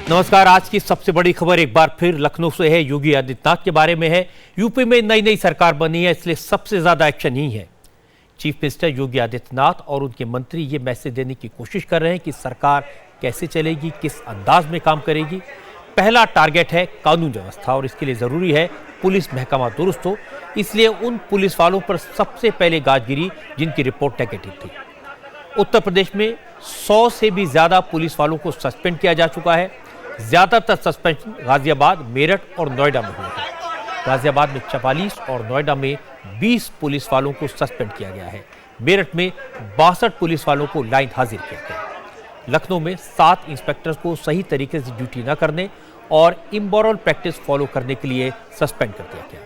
नमस्कार। आज की सबसे बड़ी खबर एक बार फिर लखनऊ से है। योगी आदित्यनाथ के बारे में है। यूपी में नई सरकार बनी है, इसलिए सबसे ज्यादा एक्शन ही है। चीफ मिनिस्टर योगी आदित्यनाथ और उनके मंत्री ये मैसेज देने की कोशिश कर रहे हैं कि सरकार कैसे चलेगी, किस अंदाज में काम करेगी। पहला टारगेट है कानून व्यवस्था और इसके लिए जरूरी है पुलिस महकमा दुरुस्त हो। इसलिए उन पुलिस वालों पर सबसे पहले गाज गिरी जिनकी रिपोर्ट नेगेटिव थी। उत्तर प्रदेश में 100 से भी ज्यादा पुलिस वालों को सस्पेंड किया जा चुका है। ज्यादातर सस्पेंशन गाजियाबाद, मेरठ और नोएडा में हुए हैं। गाजियाबाद में 44 और नोएडा में 20 पुलिस वालों को सस्पेंड किया गया है। मेरठ में 62 पुलिस वालों को लाइन हाजिर किया गया। लखनऊ में 7 इंस्पेक्टर्स को सही तरीके से ड्यूटी न करने और इमोरल प्रैक्टिस फॉलो करने के लिए सस्पेंड कर दिया गया।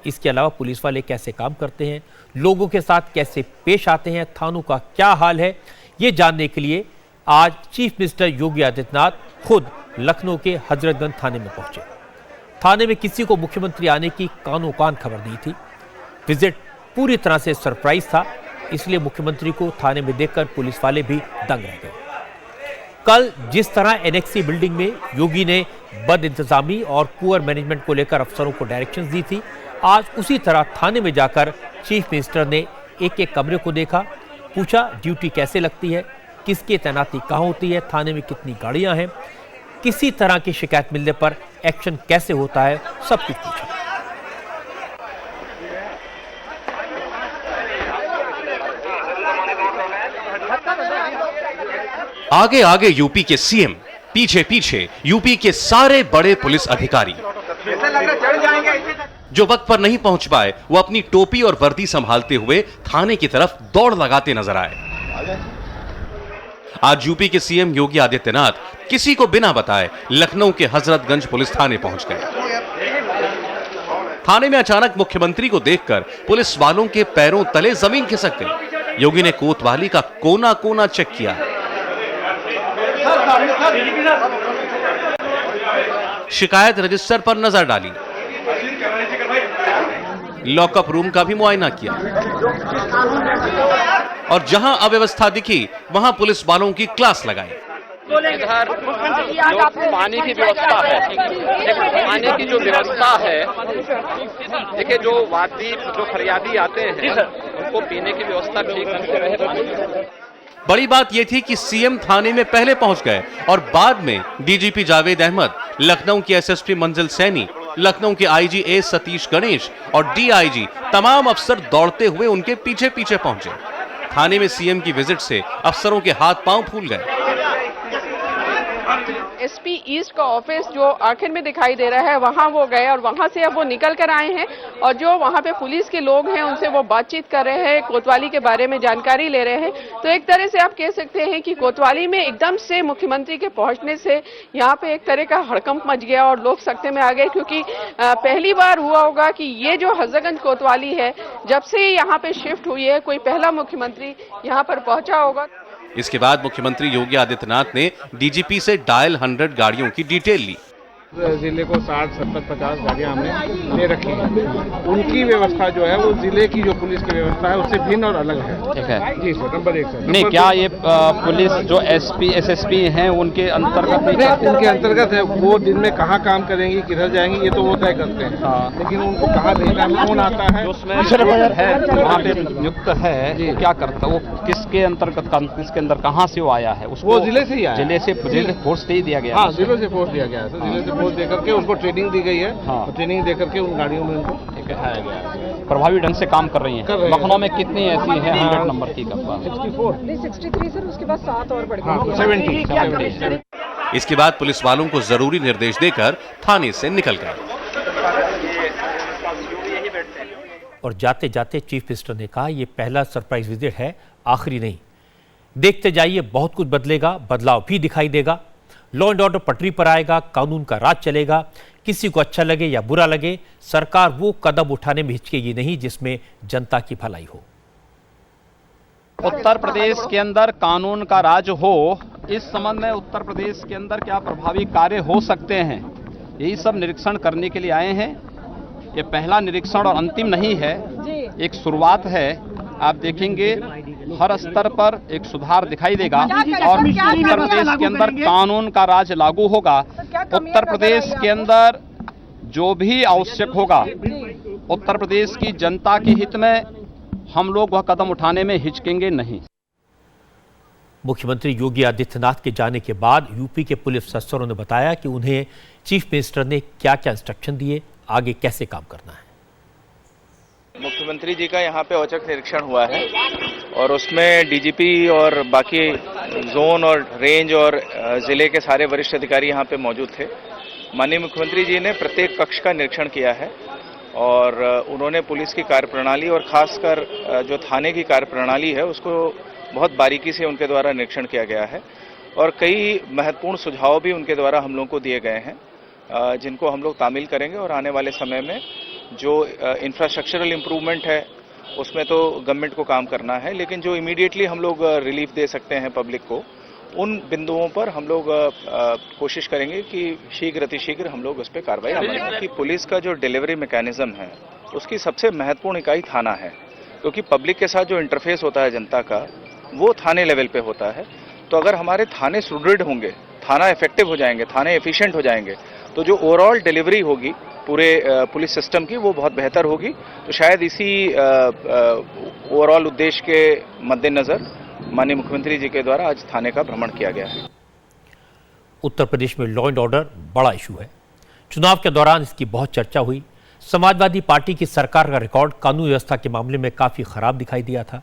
इसके अलावा पुलिस वाले कैसे काम करते हैं, लोगों के साथ कैसे पेश आते हैं, थानों का क्या हाल है, ये जानने के लिए आज चीफ मिनिस्टर योगी आदित्यनाथ खुद लखनऊ के हजरतगंज थाने में पहुंचे। थाने में किसी को मुख्यमंत्री आने की कानो कान खबर नहीं थी। विजिट पूरी तरह से सरप्राइज था, इसलिए मुख्यमंत्री को थाने में देखकर पुलिस वाले भी दंग रह गए। कल जिस तरह एनेक्सी बिल्डिंग में योगी ने बद इंतजामी और पुअर मैनेजमेंट को लेकर अफसरों को डायरेक्शंस दी थी, आज उसी तरह थाने में जाकर चीफ मिनिस्टर ने एक कमरे को देखा, पूछा ड्यूटी कैसे लगती है, किसकी तैनाती कहाँ होती है, थाने में कितनी गाड़ियां हैं, किसी तरह की शिकायत मिलने पर एक्शन कैसे होता है, सब कुछ पूछा। आगे आगे यूपी के सीएम, पीछे पीछे यूपी के सारे बड़े पुलिस अधिकारी। जो वक्त पर नहीं पहुंच पाए वो अपनी टोपी और वर्दी संभालते हुए थाने की तरफ दौड़ लगाते नजर आए। आज यूपी के सीएम योगी आदित्यनाथ किसी को बिना बताए लखनऊ के हजरतगंज पुलिस थाने पहुंच गए। थाने में अचानक मुख्यमंत्री को देखकर पुलिस वालों के पैरों तले जमीन खिसक गई। योगी ने कोतवाली का कोना कोना चेक किया। शिकायत रजिस्टर पर नजर डाली, लॉकअप रूम का भी मुआयना किया और जहां अव्यवस्था दिखी वहां पुलिस वालों की क्लास लगाई। इधर जो पानी की व्यवस्था है, पानी की जो व्यवस्था है, देखिए जो वादी जो फरियादी आते हैं उनको पीने की व्यवस्था ठीक ढंग से रहे। बड़ी बात यह थी कि सीएम थाने में पहले पहुंच गए और बाद में डीजीपी जावेद अहमद, लखनऊ के एसएसपी मंजिल सैनी, लखनऊ के आईजी ए सतीश गणेश और डीआईजी तमाम अफसर दौड़ते हुए उनके पीछे पीछे पहुंचे। थाने में सीएम की विजिट से अफसरों के हाथ पांव फूल गए। एसपी ईस्ट का ऑफिस जो आखिर में दिखाई दे रहा है वहां वो गए और वहां से अब वो निकल कर आए हैं और जो वहां पे पुलिस के लोग हैं उनसे वो बातचीत कर रहे हैं, कोतवाली के बारे में जानकारी ले रहे हैं। तो एक तरह से आप कह सकते हैं कि कोतवाली में एकदम से मुख्यमंत्री के पहुंचने से यहाँ पे एक तरह का हड़कंप मच गया और लोग सख्ते में आ गए, क्योंकि पहली बार हुआ होगा कि ये जो हजरतगंज कोतवाली है जब से यहाँ पे शिफ्ट हुई है कोई पहला मुख्यमंत्री यहाँ पर पहुंचा होगा। इसके बाद मुख्यमंत्री योगी आदित्यनाथ ने डीजीपी से डायल 100 गाड़ियों की डिटेल ली। जिले को 60, 70, 50 गाड़ियां हमने ले रखी हैं। उनकी व्यवस्था जो है वो जिले की जो पुलिस की व्यवस्था है उससे भिन्न और अलग है। ठीक है जी सर, नंबर 1 सर। नहीं, क्या ये पुलिस जो एसपी एसएसपी हैं उनके अंतर्गत नहीं? उनके अंतर्गत है। वो दिन में कहाँ काम करेंगी, किधर जाएंगी, ये तो वो तय करते हैं। हाँ। लेकिन उनको कहाँ भेजना है, कौन आता है, उसमें है वहाँ पे नियुक्त है, क्या करता वो, किसके अंतर्गत, किसके अंदर, कहाँ से वो आया है? उसको वो जिले से ही आया, जिले से फोर्स दे दिया गया। हाँ, जिले से फोर्स दिया गया है। जिले से फोर्स देकर के उनको ट्रेनिंग दी गई है। हाँ। ट्रेनिंग देकर के उन गाड़ियों में उनको बिठाया गया है। प्रभावी ढंग से काम कर रही हैं। लखनऊ में कितनी ऐसी है 100 नंबर की? 63 सर, उसके बाद 7 और बढ़ गई। 70। इसके बाद पुलिस वालों को जरूरी निर्देश देकर थाने से निकल गए। और जाते जाते चीफ मिनिस्टर ने कहा यह पहला सरप्राइज विजिट है, आखिरी नहीं। देखते जाइए, बहुत कुछ बदलेगा, बदलाव भी दिखाई देगा। लॉ एंड ऑर्डर पटरी पर आएगा, कानून का राज चलेगा। किसी को अच्छा लगे या बुरा लगे, सरकार वो कदम उठाने में हिचकेगी नहीं जिसमें जनता की भलाई हो। उत्तर प्रदेश के अंदर कानून का राज हो, इस संबंध में उत्तर प्रदेश के अंदर क्या प्रभावी कार्य हो सकते हैं, यही सब निरीक्षण करने के लिए आए हैं। ये पहला निरीक्षण और अंतिम नहीं है, एक शुरुआत है। आप देखेंगे हर स्तर पर एक सुधार दिखाई देगा और उत्तर प्रदेश के अंदर कानून का राज लागू होगा। उत्तर प्रदेश के अंदर जो भी आवश्यक होगा, उत्तर प्रदेश की जनता के हित में हम लोग वह कदम उठाने में हिचकेंगे नहीं। मुख्यमंत्री योगी आदित्यनाथ के जाने के बाद यूपी के पुलिस अफसरों ने बताया कि उन्हें चीफ मिनिस्टर ने क्या क्या इंस्ट्रक्शन दिए, आगे कैसे काम करना है। मुख्यमंत्री जी का यहाँ पे औचक निरीक्षण हुआ है और उसमें डीजीपी और बाकी जोन और रेंज और जिले के सारे वरिष्ठ अधिकारी यहाँ पे मौजूद थे। माननीय मुख्यमंत्री जी ने प्रत्येक कक्ष का निरीक्षण किया है और उन्होंने पुलिस की कार्यप्रणाली और खासकर जो थाने की कार्यप्रणाली है उसको बहुत बारीकी से उनके द्वारा निरीक्षण किया गया है और कई महत्वपूर्ण सुझाव भी उनके द्वारा हम लोगों को दिए गए हैं, जिनको हम लोग तामील करेंगे और आने वाले समय में जो इंफ्रास्ट्रक्चरल इम्प्रूवमेंट है उसमें तो गवर्नमेंट को काम करना है, लेकिन जो इमीडिएटली हम लोग रिलीफ दे सकते हैं पब्लिक को, उन बिंदुओं पर हम लोग कोशिश करेंगे कि शीघ्र अतिशीघ्र हम लोग उस पर कार्रवाई करें। कि पुलिस का जो डिलीवरी मैकेनिज्म है उसकी सबसे महत्वपूर्ण इकाई थाना है, क्योंकि पब्लिक के साथ जो इंटरफेस होता है जनता का वो थाने लेवल पे होता है। तो अगर हमारे थाने सुदृढ़ होंगे, थाना इफेक्टिव हो जाएंगे, थाने एफिशिएंट हो जाएंगे, तो जो ओवरऑल डिलीवरी होगी पूरे पुलिस सिस्टम की वो बहुत बेहतर होगी। तो शायद इसी ओवरऑल उद्देश्य के मद्देनजर माननीय मुख्यमंत्री जी के द्वारा आज थाने का भ्रमण किया गया है। उत्तर प्रदेश में लॉ एंड ऑर्डर बड़ा इशू है। चुनाव के दौरान इसकी बहुत चर्चा हुई। समाजवादी पार्टी की सरकार का रिकॉर्ड कानून व्यवस्था के मामले में काफी खराब दिखाई दिया था।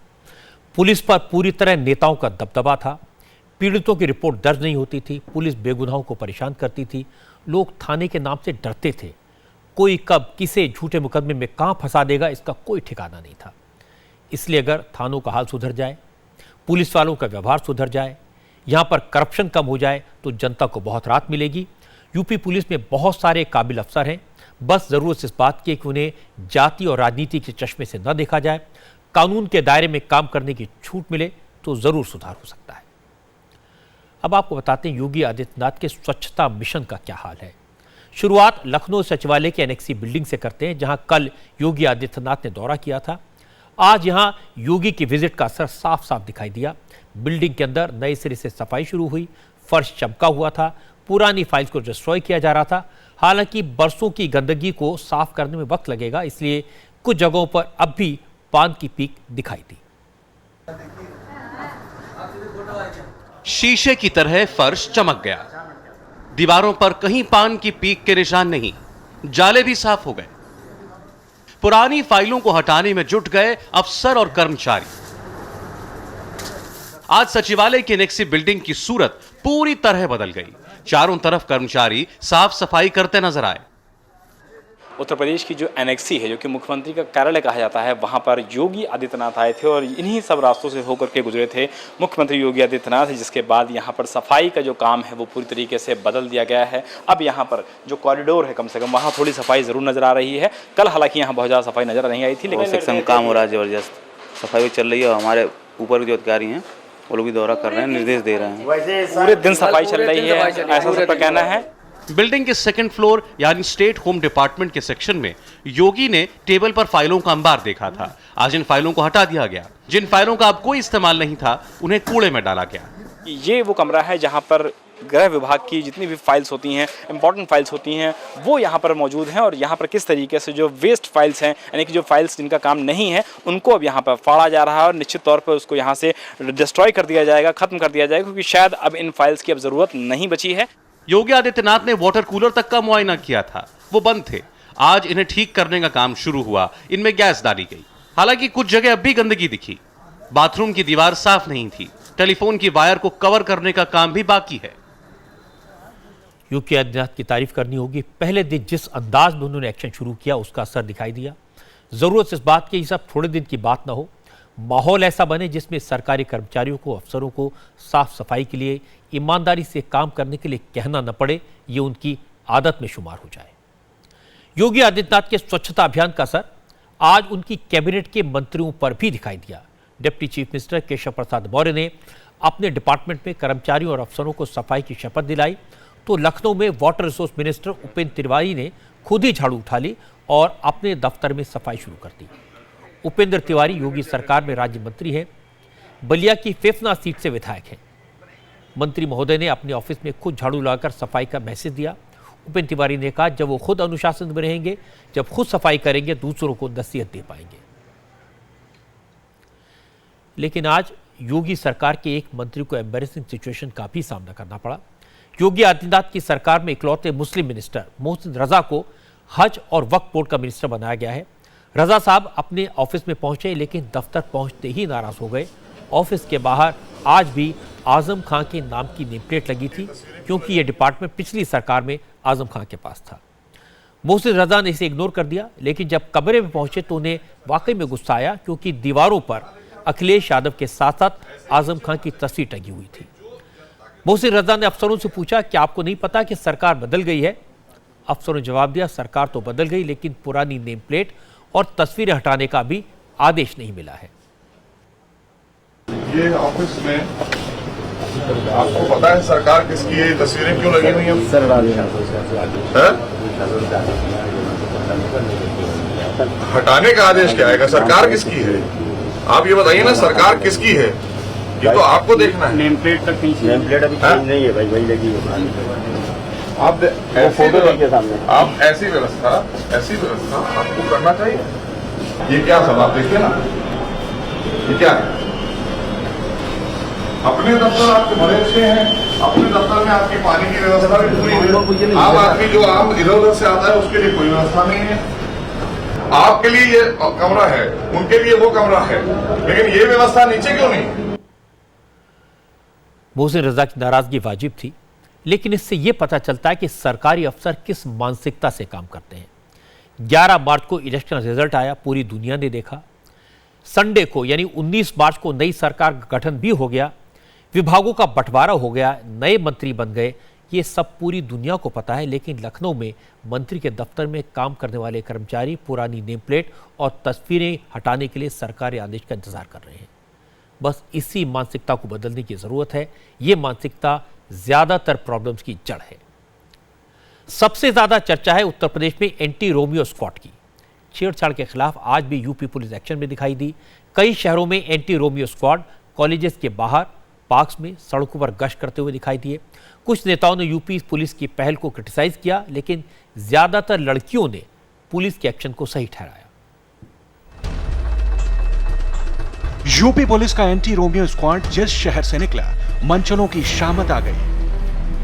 पुलिस पर पूरी तरह नेताओं का दबदबा था। पीड़ितों की रिपोर्ट दर्ज नहीं होती थी। पुलिस बेगुनाहों को परेशान करती थी। लोग थाने के नाम से डरते थे। कोई कब किसे झूठे मुकदमे में कहां फंसा देगा इसका कोई ठिकाना नहीं था। इसलिए अगर थानों का हाल सुधर जाए, पुलिस वालों का व्यवहार सुधर जाए, यहां पर करप्शन कम हो जाए तो जनता को बहुत राहत मिलेगी। यूपी पुलिस में बहुत सारे काबिल अफसर हैं, बस जरूरत इस बात की कि उन्हें जाति और राजनीति के चश्मे से न देखा जाए। कानून के दायरे में काम करने की छूट मिले तो जरूर सुधार हो सकता है। अब आपको बताते हैं योगी आदित्यनाथ के स्वच्छता मिशन का क्या हाल है। शुरुआत लखनऊ सचिवालय के एनेक्सी बिल्डिंग से करते हैं, जहां कल योगी आदित्यनाथ ने दौरा किया था। आज यहां योगी की विजिट का असर साफ साफ दिखाई दिया। बिल्डिंग के अंदर नए सिरे से सफाई शुरू हुई। फर्श चमका हुआ था। पुरानी फाइल्स को डिस्ट्रॉय किया जा रहा था। हालांकि बरसों की गंदगी को साफ करने में वक्त लगेगा, इसलिए कुछ जगहों पर अब भी पान की पीक दिखाई दी। शीशे की तरह फर्श चमक गया। दीवारों पर कहीं पान की पीक के निशान नहीं। जाले भी साफ हो गए। पुरानी फाइलों को हटाने में जुट गए अफसर और कर्मचारी। आज सचिवालय की एनेक्सी बिल्डिंग की सूरत पूरी तरह बदल गई। चारों तरफ कर्मचारी साफ सफाई करते नजर आए। उत्तर प्रदेश की जो एनेक्सी है, जो कि मुख्यमंत्री का कार्यालय कहा जाता है, वहां पर योगी आदित्यनाथ आए थे और इन्हीं सब रास्तों से होकर के गुजरे थे मुख्यमंत्री योगी आदित्यनाथ, जिसके बाद यहां पर सफाई का जो काम है वो पूरी तरीके से बदल दिया गया है। अब यहां पर जो कॉरिडोर है, कम से कम वहां थोड़ी सफाई जरूर नजर आ रही है। कल हालांकि यहाँ बहुत ज़्यादा सफाई नजर नहीं आई थी, लेकिन सेक्शन में काम हो रहा है, जबरदस्त सफाई चल रही है। हमारे ऊपर जो अधिकारी हैं वो लोग भी दौरा कर रहे हैं, निर्देश दे रहे हैं। पूरे दिन सफाई चल रही है, ऐसा सबका कहना है। बिल्डिंग के सेकंड फ्लोर यानी स्टेट होम डिपार्टमेंट के सेक्शन में योगी ने टेबल पर फाइलों का अंबार देखा था। आज इन फाइलों को हटा दिया गया। जिन फाइलों का अब कोई इस्तेमाल नहीं था उन्हें कूड़े में डाला गया। ये वो कमरा है जहां पर गृह विभाग की जितनी भी फाइल्स होती हैं, इंपॉर्टेंट फाइल्स होती हैं, वो यहाँ पर मौजूद हैं। और यहाँ पर किस तरीके से जो वेस्ट फाइल्स हैं, यानी कि जो फाइल्स जिनका काम नहीं है, उनको अब यहाँ पर फाड़ा जा रहा है और निश्चित तौर पर उसको यहाँ से डिस्ट्रॉय कर दिया जाएगा, खत्म कर दिया जाएगा, क्योंकि शायद अब इन फाइल्स की अब जरूरत नहीं बची है। योगी आदित्यनाथ ने वाटर कूलर तक का मुआयना किया था, वो बंद थे। आज इन्हें ठीक करने का काम शुरू हुआ। इनमें गैस डाली गई। हालांकि कुछ जगह अब भी गंदगी दिखी। बाथरूम की दीवार साफ नहीं थी। टेलीफोन की वायर को कवर करने का काम भी बाकी है। योगी आदित्यनाथ की तारीफ करनी होगी। पहले दिन जिस अंदाज में उन्होंने एक्शन शुरू किया उसका असर दिखाई दिया। जरूरत इस बात की ये सब थोड़े दिन की बात ना हो, माहौल ऐसा बने जिसमें सरकारी कर्मचारियों को, अफसरों को साफ सफाई के लिए, ईमानदारी से काम करने के लिए कहना न पड़े। ये उनकी आदत में शुमार हो जाए। योगी आदित्यनाथ के स्वच्छता अभियान का असर आज उनकी कैबिनेट के मंत्रियों पर भी दिखाई दिया। Deputy chief minister Keshav Prasad Maurya ने अपने डिपार्टमेंट में कर्मचारियों और अफसरों को सफाई की शपथ दिलाई, तो लखनऊ में water resource minister Upendra Tiwari ने खुद ही झाड़ू उठा ली और अपने दफ्तर में सफाई शुरू कर दी। उपेंद्र तिवारी योगी सरकार में राज्य मंत्री हैं। बलिया की फेफना सीट से विधायक हैं। मंत्री महोदय ने अपने ऑफिस में खुद झाड़ू लगाकर सफाई का मैसेज दिया। उपेंद्र तिवारी ने कहा, जब वो खुद अनुशासन में रहेंगे, जब खुद सफाई करेंगे, दूसरों को नसीहत दे पाएंगे। लेकिन आज योगी सरकार के एक मंत्री को एम्बैरेसिंग सिचुएशन का भी सामना करना पड़ा। योगी आदित्यनाथ की सरकार में इकलौते मुस्लिम मिनिस्टर मोहसिन रजा को हज और वक्फ बोर्ड का मिनिस्टर बनाया गया है। रजा साहब अपने ऑफिस में पहुंचे, लेकिन दफ्तर पहुंचते ही नाराज हो गए। ऑफिस के बाहर आज भी आजम खां के नाम की नेम प्लेट लगी थी, क्योंकि यह डिपार्टमेंट पिछली सरकार में आजम खां के पास था। मोहसिन रजा ने इसे इग्नोर कर दिया, लेकिन जब कमरे में पहुंचे तो उन्हें वाकई में गुस्सा आया, क्योंकि दीवारों पर अखिलेश यादव के साथ साथ आजम खां की तस्वीर टंगी हुई थी। मोहसिन रजा ने अफसरों से पूछा कि आपको नहीं पता कि सरकार बदल गई है? अफसरों ने जवाब दिया, सरकार तो बदल गई, लेकिन पुरानी नेम प्लेट और तस्वीरें हटाने का भी आदेश नहीं मिला है। ये ऑफिस में आपको पता है सरकार किसकी है? तस्वीरें क्यों लगी हुई हैं? हटाने का आदेश क्या आएगा? सरकार किसकी है? आप ये बताइए ना, सरकार किसकी है? ये तो आपको देखना है। नेम प्लेट तक नेम प्लेट अभी चेंज नहीं है भाई, वही लगी है। आप ऐसी व्यवस्था आपको करना चाहिए। ये क्या सब आप देखिए ना, ये क्या है? अपने दफ्तर आपके बड़े अच्छे हैं, अपने दफ्तर में आपकी पानी की व्यवस्था भी पूरी है। आम आदमी जो आम इधर उधर से आता है उसके लिए कोई व्यवस्था नहीं है। आपके लिए ये कमरा है, उनके लिए वो कमरा है, लेकिन ये व्यवस्था नीचे क्यों नहीं? मोहसिन रजा की नाराजगी वाजिब थी, लेकिन इससे यह पता चलता है कि सरकारी अफसर किस मानसिकता से काम करते हैं। 11 मार्च को इलेक्शन रिजल्ट आया, पूरी दुनिया ने देखा। संडे को यानी 19 मार्च को नई सरकार का गठन भी हो गया, विभागों का बंटवारा हो गया, नए मंत्री बन गए। ये सब पूरी दुनिया को पता है, लेकिन लखनऊ में मंत्री के दफ्तर में काम करने वाले कर्मचारी पुरानी नेम प्लेट और तस्वीरें हटाने के लिए सरकारी आदेश का इंतजार कर रहे हैं। बस इसी मानसिकता को बदलने की जरूरत है। ये मानसिकता ज्यादातर प्रॉब्लम्स की जड़ है। सबसे ज्यादा चर्चा है उत्तर प्रदेश में एंटी रोमियो स्क्वाड की। छेड़छाड़ के खिलाफ आज भी यूपी पुलिस एक्शन में दिखाई दी। कई शहरों में एंटी रोमियो स्क्वाड कॉलेजेस के बाहर, पार्क्स में, सड़कों पर गश्त करते हुए दिखाई दिए। कुछ नेताओं ने यूपी पुलिस की पहल को क्रिटिसाइज किया, लेकिन ज्यादातर लड़कियों ने पुलिस के एक्शन को सही ठहराया। यूपी पुलिस का एंटी रोमियो स्क्वाड जिस शहर से निकला, मंचलों की शामत आ गई।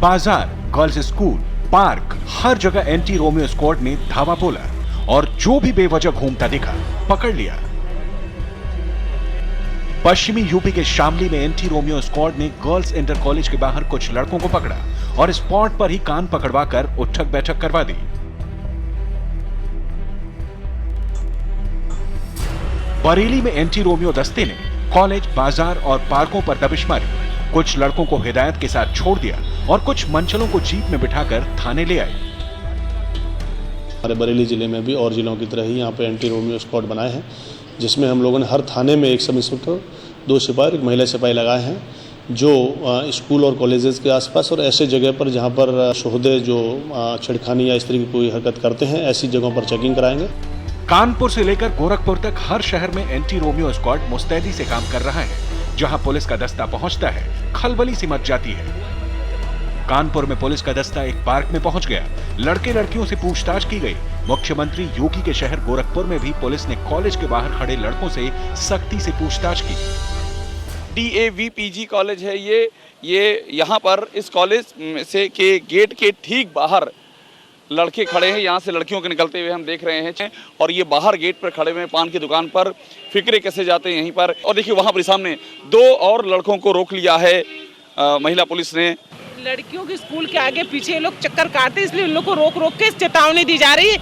बाजार, गर्ल्स स्कूल, पार्क, हर जगह एंटी रोमियो स्क्वाड ने धावा बोला और जो भी बेवजह घूमता दिखा पकड़ लिया। पश्चिमी यूपी के शामली में एंटी रोमियो स्क्वाड ने गर्ल्स इंटर कॉलेज के बाहर कुछ लड़कों को पकड़ा और स्पॉट पर ही कान पकड़वाकर उठक बैठक करवा दी। बरेली में एंटी रोमियो दस्ते ने कॉलेज, बाजार और पार्कों पर दबिश मारी। कुछ लड़कों को हिदायत के साथ छोड़ दिया और कुछ मंचलों को जीप में बिठाकर थाने ले आए। हमारे बरेली जिले में भी और जिलों की तरह ही यहाँ पे एंटी रोमियो स्क्वाड बनाए हैं, जिसमें हम लोगों ने हर थाने में एक सब इंस्पेक्टर, 2 सिपाही, एक महिला सिपाही लगाए हैं, जो स्कूल और कॉलेजेस के आसपास और ऐसे जगह पर जहाँ पर शोहदे जो छेड़खानी या इस तरह की कोई हरकत करते हैं, ऐसी जगहों पर चेकिंग कराएंगे। कानपुर से लेकर गोरखपुर तक हर शहर में एंटी रोमियो स्क्वाड मुस्तैदी से काम कर रहा है। जहां पुलिस का दस्ता पहुंचता है, खलबली सी मच जाती है। कानपुर में पुलिस का दस्ता एक पार्क में पहुंच गया। लड़के लड़कियों से पूछताछ की गई। मुख्यमंत्री योगी के शहर गोरखपुर में भी पुलिस ने कॉलेज के बाहर खड़े लड़कों से सख्ती से पूछताछ की। DAVPG कॉलेज है ये यहाँ पर इस कॉलेज से के गेट के ठीक बाहर लड़के खड़े हैं। यहाँ से लड़कियों के निकलते हुए हम देख रहे हैं और ये बाहर गेट पर खड़े हुए पान की दुकान पर फिक्रे कैसे जाते हैं यहीं पर। और देखिए वहाँ पर सामने 2 और लड़कों को रोक लिया है महिला पुलिस ने। लड़कियों के स्कूल के आगे पीछे लोग चक्कर काटते, इसलिए उन लोग को रोक रोक के चेतावनी दी जा रही है।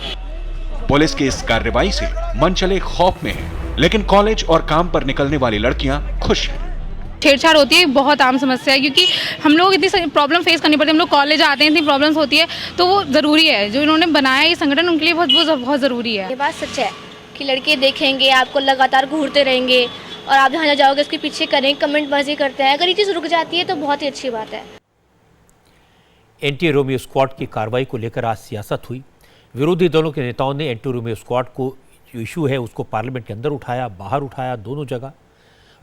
पुलिस की इस कार्रवाई से मंचले खौफ में हैं, लेकिन कॉलेज और काम पर निकलने वाली लड़कियां खुश हैं। छेड़छाड़ होती है, बहुत आम समस्या है, क्योंकि हम लोग इतनी प्रॉब्लम फेस करनी पड़ती है। हम लोग कॉलेज आते हैं, इतनी प्रॉब्लम्स होती है, तो वो ज़रूरी है। जो इन्होंने बनाया ये संगठन, उनके लिए बहुत ज़रूरी है। ये बात सच है कि लड़के देखेंगे, आपको लगातार घूरते रहेंगे और आप जहाँ जाओगे उसके पीछे करेंगे, कमेंट बाजी करते हैं। अगर ये चीज़ रुक जाती है तो बहुत ही अच्छी बात है। एंटी रोमियो स्क्वाड की कार्रवाई को लेकर आज सियासत हुई। विरोधी दलों के नेताओं ने एंटी रोमियो स्क्वाड को जो इशू है उसको पार्लियामेंट के अंदर उठाया, बाहर उठाया, दोनों जगह।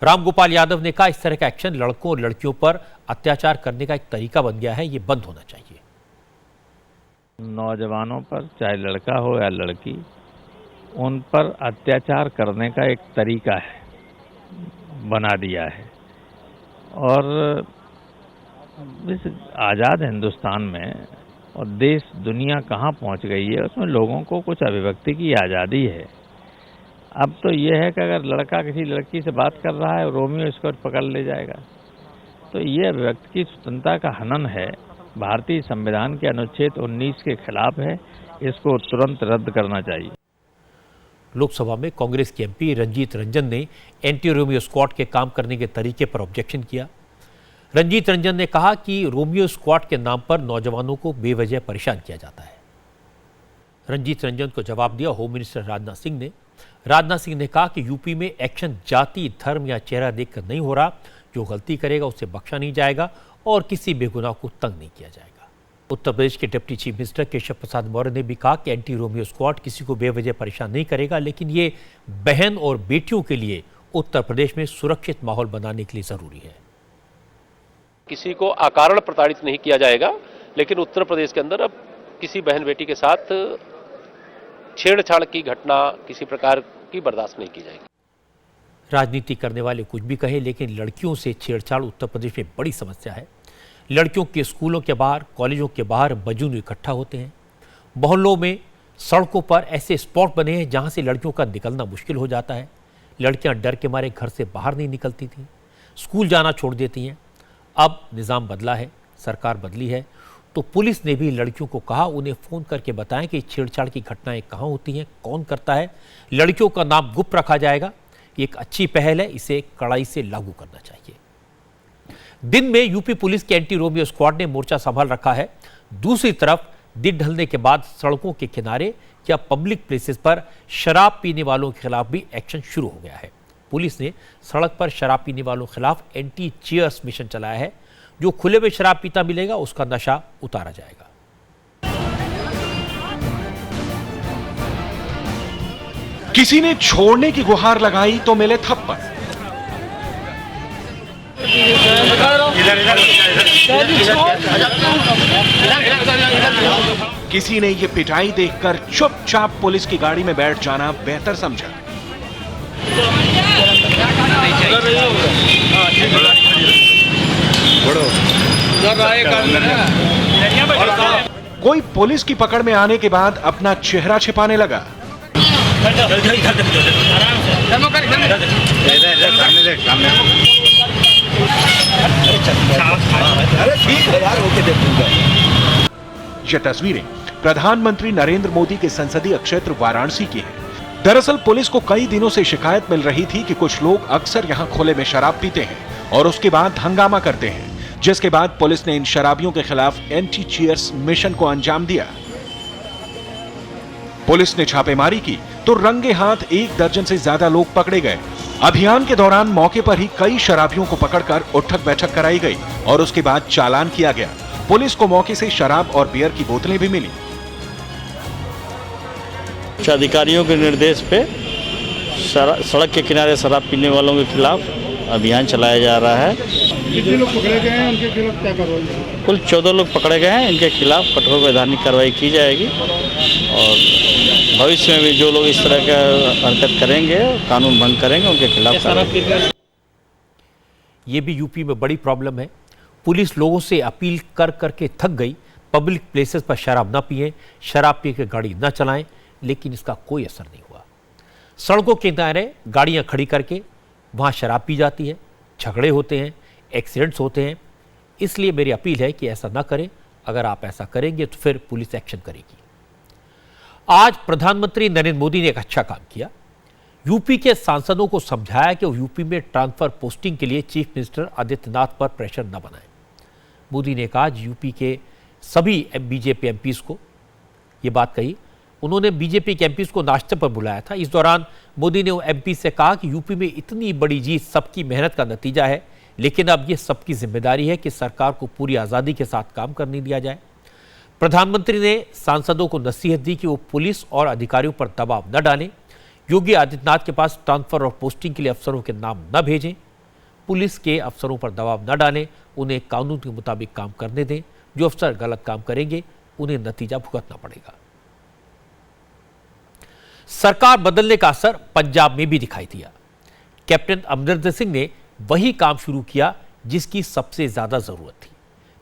रामगोपाल यादव ने कहा, इस तरह का एक्शन लड़कों और लड़कियों पर अत्याचार करने का एक तरीका बन गया है, ये बंद होना चाहिए। नौजवानों पर, चाहे लड़का हो या लड़की, उन पर अत्याचार करने का एक तरीका है, बना दिया है। और इस आज़ाद हिंदुस्तान में और देश दुनिया कहाँ पहुँच गई है, उसमें लोगों को कुछ अभिव्यक्ति की आज़ादी है। अब तो ये है कि अगर लड़का किसी लड़की से बात कर रहा है और रोमियो इसको पकड़ ले जाएगा, तो ये अभिव्यक्ति की स्वतंत्रता का हनन है, भारतीय संविधान के अनुच्छेद 19 के खिलाफ है, इसको तुरंत रद्द करना चाहिए। लोकसभा में कांग्रेस के एमपी रंजीत रंजन ने एंटी रोमियो स्क्वाड के काम करने के तरीके पर ऑब्जेक्शन किया। रंजीत रंजन ने कहा कि रोमियो स्क्वाड के नाम पर नौजवानों को बेवजह परेशान किया जाता है। रंजीत रंजन को जवाब दिया होम मिनिस्टर राजनाथ सिंह ने। राजनाथ सिंह ने कहा कि यूपी में एक्शन जाति, धर्म या चेहरा देखकर नहीं हो रहा, जो गलती करेगा उसे बख्शा नहीं जाएगा और किसी बेगुनाह को तंग नहीं किया जाएगा। उत्तर प्रदेश के deputy chief minister Keshav Prasad Maurya ने भी कहा कि एंटी रोमियो स्क्वाड किसी को बेवजह परेशान नहीं करेगा, लेकिन ये बहन और बेटियों के लिए उत्तर प्रदेश में सुरक्षित माहौल बनाने के लिए जरूरी है। किसी को अकारण प्रताड़ित नहीं किया जाएगा, लेकिन उत्तर प्रदेश के अंदर अब किसी बहन बेटी के साथ छेड़छाड़ की घटना किसी प्रकार की बर्दाश्त नहीं की जाएगी। राजनीति करने वाले कुछ भी कहें, लेकिन लड़कियों से छेड़छाड़ उत्तर प्रदेश में बड़ी समस्या है। लड़कियों के स्कूलों के बाहर, कॉलेजों के बाहर मजनू इकट्ठा होते हैं। मोहल्लों में, सड़कों पर ऐसे स्पॉट बने हैं जहां से लड़कियों का निकलना मुश्किल हो जाता है। लड़कियां डर के मारे घर से बाहर नहीं निकलती थीं, स्कूल जाना छोड़ देती हैं। अब निज़ाम बदला है, सरकार बदली है, तो पुलिस ने भी लड़कियों को कहा उन्हें फ़ोन करके बताएं कि छेड़छाड़ की घटनाएं कहाँ होती हैं, कौन करता है। लड़कियों का नाम गुप्त रखा जाएगा। ये एक अच्छी पहल है, इसे कड़ाई से लागू करना चाहिए। दिन में यूपी पुलिस के एंटी रोमियो स्क्वाड ने मोर्चा संभाल रखा है। दूसरी तरफ दिन ढलने के बाद सड़कों के किनारे या पब्लिक प्लेसेस पर शराब पीने वालों के खिलाफ भी एक्शन शुरू हो गया है। पुलिस ने सड़क पर शराब पीने वालों के खिलाफ एंटी चीयर्स मिशन चलाया है। जो खुले में शराब पीता मिलेगा उसका नशा उतारा जाएगा। किसी ने छोड़ने की गुहार लगाई तो मिले थप्पड़। किसी ने ये पिटाई देखकर चुपचाप पुलिस की गाड़ी में बैठ जाना बेहतर समझा। कोई पुलिस की पकड़ में आने के बाद अपना चेहरा छिपाने लगा। ये तस्वीरें प्रधानमंत्री नरेंद्र मोदी के संसदीय क्षेत्र वाराणसी की हैं। दरअसल पुलिस को कई दिनों से शिकायत मिल रही थी कि कुछ लोग अक्सर यहां खुले में शराब पीते हैं और उसके बाद हंगामा करते हैं, जिसके बाद पुलिस ने इन शराबियों के खिलाफ एंटी चीयर्स मिशन को अंजाम दिया। पुलिस ने छापेमारी की तो रंगे हाथ 1 दर्जन से ज्यादा लोग पकड़े गए। अभियान के दौरान मौके पर ही कई शराबियों को पकड़कर उठक बैठक कराई गई और उसके बाद चालान किया गया। पुलिस को मौके से शराब और बियर की बोतलें भी मिली। अधिकारियों के निर्देश पे सड़क के किनारे शराब पीने वालों के खिलाफ अभियान चलाया जा रहा है। कितने लोग पकड़े गए हैं, उनके खिलाफ क्या कार्रवाई? कुल 14 लोग पकड़े गए हैं। इनके खिलाफ कठोर वैधानिक कार्रवाई की जाएगी और भविष्य में भी जो लोग इस तरह का हरकत करेंगे, कानून भंग करेंगे, उनके खिलाफ कार्रवाई। ये भी यूपी में बड़ी प्रॉब्लम है। पुलिस लोगों से अपील कर करके थक गई, पब्लिक प्लेसेस पर शराब न पिएं, शराब पी के गाड़ी न चलाएं, लेकिन इसका कोई असर नहीं हुआ। सड़कों के किनारे गाड़ियां खड़ी करके वहां शराब पी जाती है, झगड़े होते हैं, एक्सीडेंट्स होते हैं। इसलिए मेरी अपील है कि ऐसा ना करें। अगर आप ऐसा करेंगे तो फिर पुलिस एक्शन करेगी। आज प्रधानमंत्री नरेंद्र मोदी ने एक अच्छा काम किया। यूपी के सांसदों को समझाया कि वो यूपी में ट्रांसफर पोस्टिंग के लिए चीफ मिनिस्टर आदित्यनाथ पर प्रेशर न बनाएं। मोदी ने कहा यूपी के सभी बीजेपी एमपीज को ये बात कही। उन्होंने बीजेपी के एमपीज को नाश्ते पर बुलाया था। इस दौरान मोदी ने एमपी से कहा कि यूपी में इतनी बड़ी जीत सबकी मेहनत का नतीजा है, लेकिन अब ये सबकी जिम्मेदारी है कि सरकार को पूरी आज़ादी के साथ काम करने दिया जाए। प्रधानमंत्री ने सांसदों को नसीहत दी कि वो पुलिस और अधिकारियों पर दबाव न डालें, योगी आदित्यनाथ के पास ट्रांसफर और पोस्टिंग के लिए अफसरों के नाम न भेजें। पुलिस के अफसरों पर दबाव न डालें, उन्हें कानून के मुताबिक काम करने दें। जो अफसर गलत काम करेंगे उन्हें नतीजा भुगतना पड़ेगा। सरकार बदलने का असर पंजाब में भी दिखाई दिया। कैप्टन अमरिंदर सिंह ने वही काम शुरू किया जिसकी सबसे ज्यादा जरूरत थी।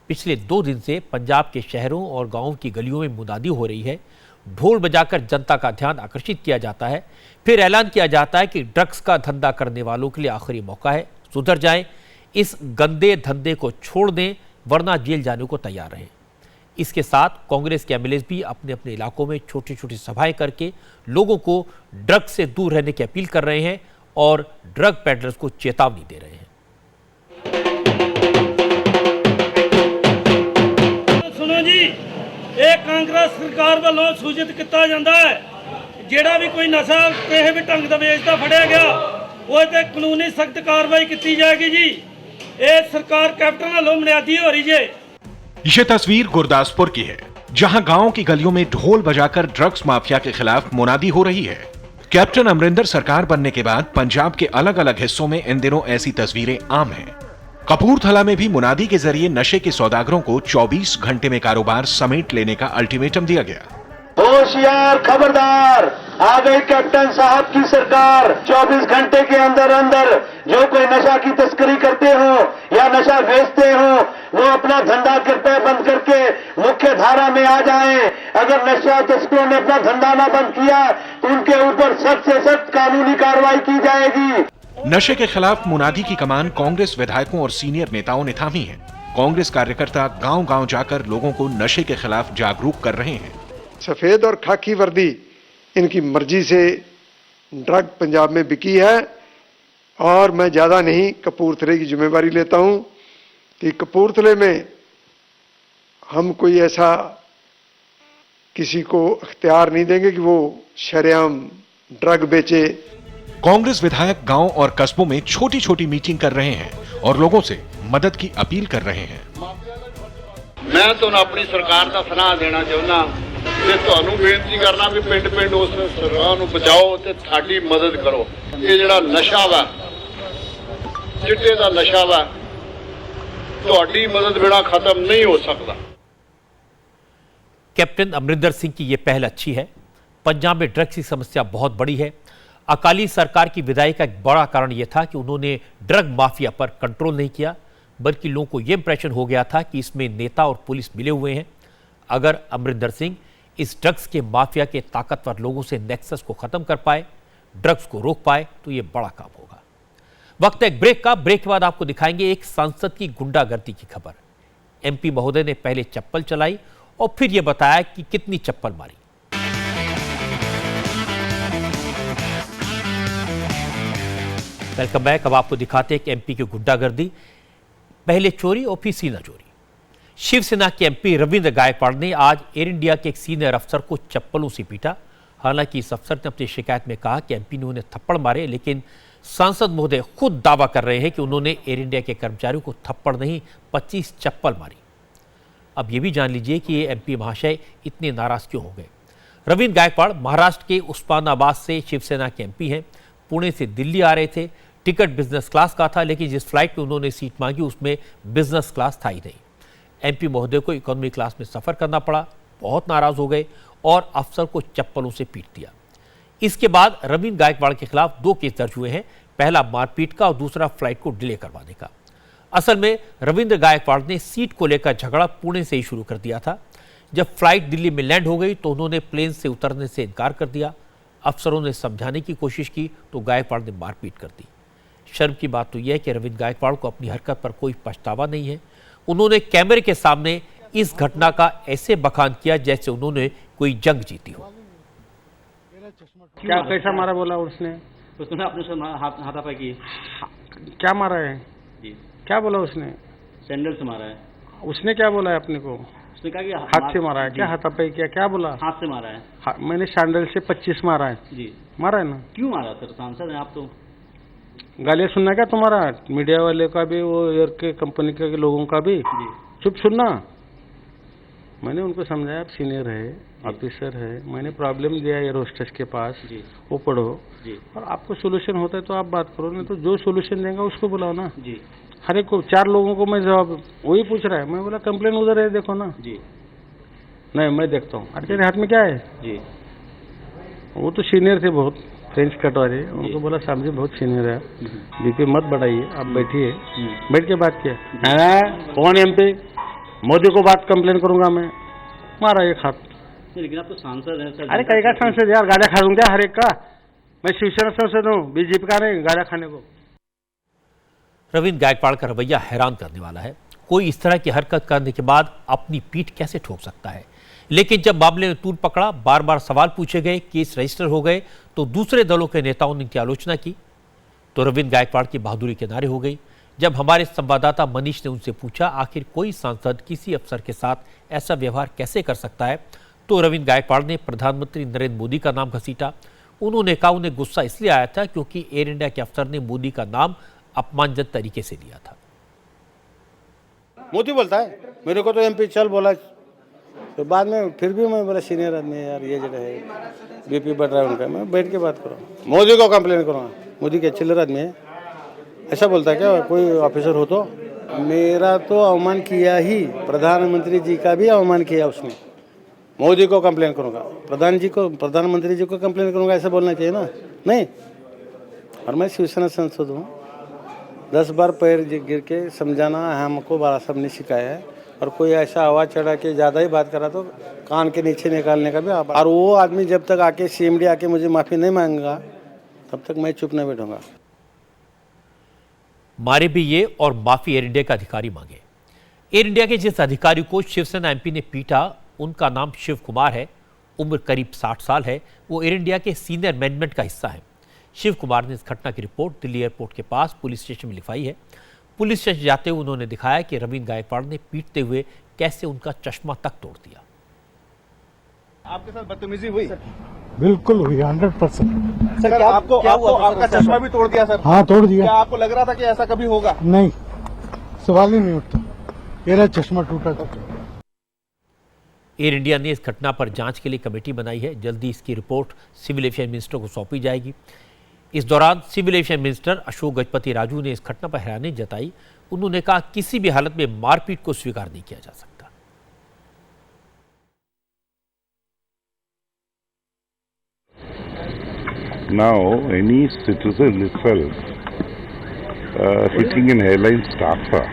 पिछले 2 दिन से पंजाब के शहरों और गांवों की गलियों में मुनादी हो रही है। ढोल बजाकर जनता का ध्यान आकर्षित किया जाता है, फिर ऐलान किया जाता है कि ड्रग्स का धंधा करने वालों के लिए आखिरी मौका है, सुधर जाएं, इस गंदे धंधे को छोड़ दें वरना जेल जाने को तैयार रहें। इसके साथ कांग्रेस के एमएलए भी अपने अपने इलाकों में छोटी छोटी सभाएं करके लोगों को ड्रग्स से दूर रहने की अपील कर रहे हैं और ड्रग पेडलर्स को चेतावनी दे रहे हैं। सुनो जी, एक कांग्रेस सरकार वालों सूचित किया जाता है जेड़ा भी कोई नशा किसी भी ढंग का बेचता फड़िया गया वो ते कानूनी सख्त कार्रवाई की जाएगी जी। ये सरकार कैप्टन वालों बुनियादी हो रही है। ये तस्वीर गुरदासपुर की है, जहां गांव की गलियों में ढोल बजाकर ड्रग्स माफिया के खिलाफ मुनादी हो रही है। कैप्टन अमरिंदर सरकार बनने के बाद पंजाब के अलग अलग हिस्सों में इन दिनों ऐसी तस्वीरें आम हैं। कपूरथला में भी मुनादी के जरिए नशे के सौदागरों को 24 घंटे में कारोबार समेट लेने का अल्टीमेटम दिया गया। होशियार, खबरदार, आ गई कैप्टन साहब की सरकार। 24 घंटे के अंदर अंदर जो कोई नशा की तस्करी करते हो या नशा बेचते हो वो अपना धंधा कृपया बंद करके मुख्य धारा में आ जाएं। अगर नशा तस्करों ने अपना धंधा ना बंद किया तो उनके ऊपर सख्त से सख्त कानूनी कार्रवाई की जाएगी। नशे के खिलाफ मुनादी की कमान कांग्रेस विधायकों और सीनियर नेताओं ने थामी है। कांग्रेस कार्यकर्ता गांव-गांव जाकर लोगों को नशे के खिलाफ जागरूक कर रहे हैं। सफेद और खाकी वर्दी इनकी मर्जी से ड्रग पंजाब में बिकी है और मैं ज्यादा नहीं कपूरथले की जिम्मेवारी लेता हूं कि कपूरथले में हम कोई ऐसा किसी को अख्तियार नहीं देंगे कि वो शरेआम ड्रग बेचे। कांग्रेस विधायक गांव और कस्बों में छोटी छोटी मीटिंग कर रहे हैं और लोगों से मदद की अपील कर रहे हैं। मैं तो अपनी सरकार का सलाह देना चाहना ਤੇ ਤੁਹਾਨੂੰ ਬੇਨਤੀ ਕਰਨਾ ਵੀ ਪਿੰਡ ਉਸ ਸਰਕਾਰ ਨੂੰ ਬਚਾਓ ਤੇ ਸਾਡੀ ਮਦਦ ਕਰੋ। ਇਹ ਜਿਹੜਾ ਨਸ਼ਾ ਵਾ ਚਿੱਟੇ ਦਾ ਨਸ਼ਾ ਵਾ ਤੁਹਾਡੀ ਮਦਦ ਬਿਨਾਂ ਖਤਮ नहीं हो सकता। कैप्टन अमरिंदर सिंह की यह पहल अच्छी है। पंजाब में ड्रग्स की समस्या बहुत बड़ी है। अकाली सरकार की विदाई का एक बड़ा कारण यह था कि उन्होंने ड्रग माफिया पर कंट्रोल नहीं किया, बल्कि लोगों को यह इंप्रेशन हो गया था कि इसमें नेता और पुलिस मिले हुए हैं। अगर अमरिंदर सिंह इस ड्रग्स के माफिया के ताकतवर लोगों से नेक्सस को खत्म कर पाए, ड्रग्स को रोक पाए, तो यह बड़ा काम होगा। वक्त एक ब्रेक का। ब्रेक के बाद आपको दिखाएंगे एक सांसद की गुंडागर्दी की खबर। एमपी महोदय ने पहले चप्पल चलाई और फिर यह बताया कि कितनी चप्पल मारी। Welcome back. अब आपको दिखाते हैं कि एमपी की गुंडागर्दी, पहले चोरी और फिर सीना चोरी। शिवसेना के एमपी रविंद्र गायकवाड़ ने आज एयर इंडिया के एक सीनियर अफसर को चप्पलों से पीटा। हालांकि इस अफसर ने अपनी शिकायत में कहा कि एमपी ने उन्हें थप्पड़ मारे, लेकिन सांसद महोदय खुद दावा कर रहे हैं कि उन्होंने एयर इंडिया के कर्मचारियों को थप्पड़ नहीं 25 चप्पल मारी। अब यह भी जान लीजिए कि ये एमपी महाशय इतने नाराज क्यों हो गए। रविंद्र गायकवाड़ महाराष्ट्र के उस्मानाबाद से शिवसेना के एमपी हैं। पुणे से दिल्ली आ रहे थे। टिकट बिजनेस क्लास का था, लेकिन जिस फ्लाइट में उन्होंने सीट मांगी उसमें बिजनेस क्लास था ही नहीं। एमपी महोदय को इकोनॉमी क्लास में सफर करना पड़ा। बहुत नाराज हो गए और अफसर को चप्पलों से पीट दिया। इसके बाद रविंद्र गायकवाड़ के खिलाफ 2 केस दर्ज हुए हैं, पहला मारपीट का और दूसरा फ्लाइट को डिले करवाने का। असल में रविंद्र गायकवाड़ ने सीट को लेकर झगड़ा पुणे से ही शुरू कर दिया था। जब फ्लाइट दिल्ली में लैंड हो गई तो उन्होंने प्लेन से उतरने से इनकार कर दिया। अफसरों ने समझाने की कोशिश की तो गायकवाड़ ने मारपीट कर दी। शर्म की बात तो यह है कि रविंद्र गायकवाड़ को अपनी हरकत पर कोई पछतावा नहीं है। उन्होंने कैमरे के सामने इस घटना का ऐसे बखान किया जैसे उन्होंने कोई जंग जीती हो। क्या कैसा मारा बोला उसने अपने से हाथापाई की। क्या मारा है जी? क्या बोला उसने? सैंडल से मारा है। उसने क्या बोला है अपने को? उसने कहा कि हाथ से मारा है। क्या हाथापाई किया? क्या बोला? हाथ से मारा है। मैंने सैंडल से 25 मारा है जी। मारा है ना? क्यों मारा सर? सांसद है आप तो। गालियाँ सुनना क्या तुम्हारा? मीडिया वाले का भी, वो एयर के कंपनी के लोगों का भी चुप सुनना। मैंने उनको समझाया, आप सीनियर है, ऑफिसर है, मैंने प्रॉब्लम दिया एयर होस्टेस के पास, वो पढ़ो। जी। और आपको सोल्यूशन होता है तो आप बात करो, नहीं तो जो सोल्यूशन देंगे उसको बुलाओ ना जी। हर एक को 4 लोगों को मैं जवाब वही पूछ रहा है, मैं बोला कंप्लेन उधर है देखो ना जी। नहीं मैं देखता हूँ, अरे तेरे हाथ में क्या है जी। वो तो सीनियर थे बहुत, फ्रेंच कट वाले, उनको बोला साहब जी बहुत सीनियर है, बीपी मत बढ़ाइए, आप बैठिए। बैठ के बात किया, कौन MP, मोदी को बात कंप्लेन करूंगा मैं, मारा एक हाथ। लेकिन आप तो सांसद हैं सर। अरे कई का सांसद यार, गाजा खा दूंगा हर एक का, मैं शिवसेना सांसद हूँ, बीजेपी का नहीं गाजा खाने को। रविंद्र गायकवाड़ का रवैया हैरान करने वाला है। कोई इस तरह की हरकत करने के बाद अपनी पीठ कैसे ठोक सकता है? लेकिन जब मामले में तूल पकड़ा, बार बार सवाल पूछे गए, केस रजिस्टर हो गए, तो दूसरे दलों के नेताओं ने इनकी आलोचना की, तो रविंद्र गायकवाड़ की बहादुरी किनारे हो गई। जब हमारे संवाददाता मनीष ने उनसे पूछा आखिर कोई सांसद किसी अफसर के साथ ऐसा व्यवहार कैसे कर सकता है, तो रविंद्र गायकवाड़ ने प्रधानमंत्री नरेंद्र मोदी का नाम घसीटा। उन्होंने कहा उन्हें गुस्सा इसलिए आया था क्योंकि एयर इंडिया के अफसर ने मोदी का नाम अपमानजनक तरीके से लिया था। मोदी बोलता है मेरे को तो MP चल बोला, तो बाद में फिर भी मैं बोला सीनियर आदमी है यार, ये जगह है BP बढ़ रहा है उनका, मैं बैठ के बात करूँ, मोदी को कंप्लेन करूँगा, मोदी के चिल्लर आदमी है, ऐसा बोलता है क्या कोई ऑफिसर हो? तो मेरा तो अवमान किया ही, प्रधानमंत्री जी का भी अवमान किया उसने। मोदी को कंप्लेन करूँगा, प्रधानमंत्री जी को कंप्लेन करूँगा, ऐसा बोलना चाहिए ना? नहीं। और मैं शिवसेना सांसद हूँ, 10 बार पैर गिर के समझाना हमको बड़ा सब ने सिखाया है, और कोई ऐसा आवाज़ चढ़ा के ज़्यादा ही बात करा तो कान के नीचे निकालने का भी। और वो आदमी जब तक आके CMD आके मुझे माफ़ी नहीं मांगेगा तब तक मैं चुप नहीं बैठूंगा। मारे भी ये और माफी एयर इंडिया का अधिकारी मांगे। एयर इंडिया के जिस अधिकारी को शिवसेना MP ने पीटा, उनका नाम शिव कुमार है, उम्र करीब 60 साल है, वो एयर इंडिया के सीनियर मैनेजमेंट का हिस्सा है। शिव कुमार ने इस घटना की रिपोर्ट दिल्ली एयरपोर्ट के पास पुलिस स्टेशन में लिखवाई है। पुलिस स्टेशन जाते हुए उन्होंने दिखाया कि रविंद्र गायकवाड़ ने पीटते हुए कैसे उनका चश्मा तक तोड़ दिया। आपके साथ बदतमीजी हुई? बिल्कुल हुई, 100%। सर आपका चश्मा भी तोड़ दिया सर? हाँ तोड़ दिया। क्या आपको लग रहा था कि ऐसा कभी होगा? नहीं, सवाल ही नहीं उठता, मेरा चश्मा टूटा था। एयर इंडिया ने इस घटना पर जांच के लिए कमेटी बनाई है। जल्दी इसकी रिपोर्ट सिविल एविएशन मिनिस्टर को सौंपी जाएगी। इस दौरान civil aviation minister Ashok Gajapati Raju ने इस घटना पर हैरानी जताई। उन्होंने कहा किसी भी हालत में मारपीट को स्वीकार नहीं किया जा सकता। Now, any citizen itself hitting an airline staffer,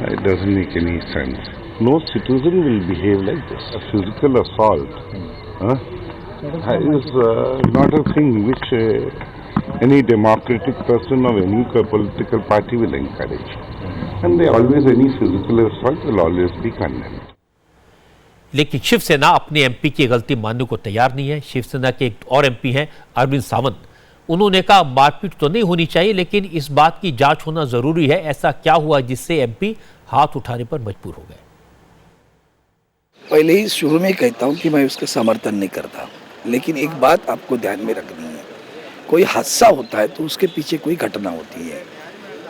it doesn't make any sense. No citizen will behave like this. A physical assault is not a thing which any democratic person of any political party will encourage. And any physical assault will always be condemned. लेकिन शिवसेना अपने MP की गलती मानने को तैयार नहीं है। शिवसेना के एक और MP हैं अरविंद सावंत। उन्होंने कहा मारपीट तो नहीं होनी चाहिए, लेकिन इस बात की जांच होना जरूरी है। ऐसा क्या हुआ जिससे MP हाथ उठाने पर मजबूर हो गए? पहले ही शुरू में कहता हूं कि मैं उसका समर्थन नहीं करता, लेकिन एक बात आपको ध्यान में रखनी है, कोई हादसा होता है तो उसके पीछे कोई घटना होती है।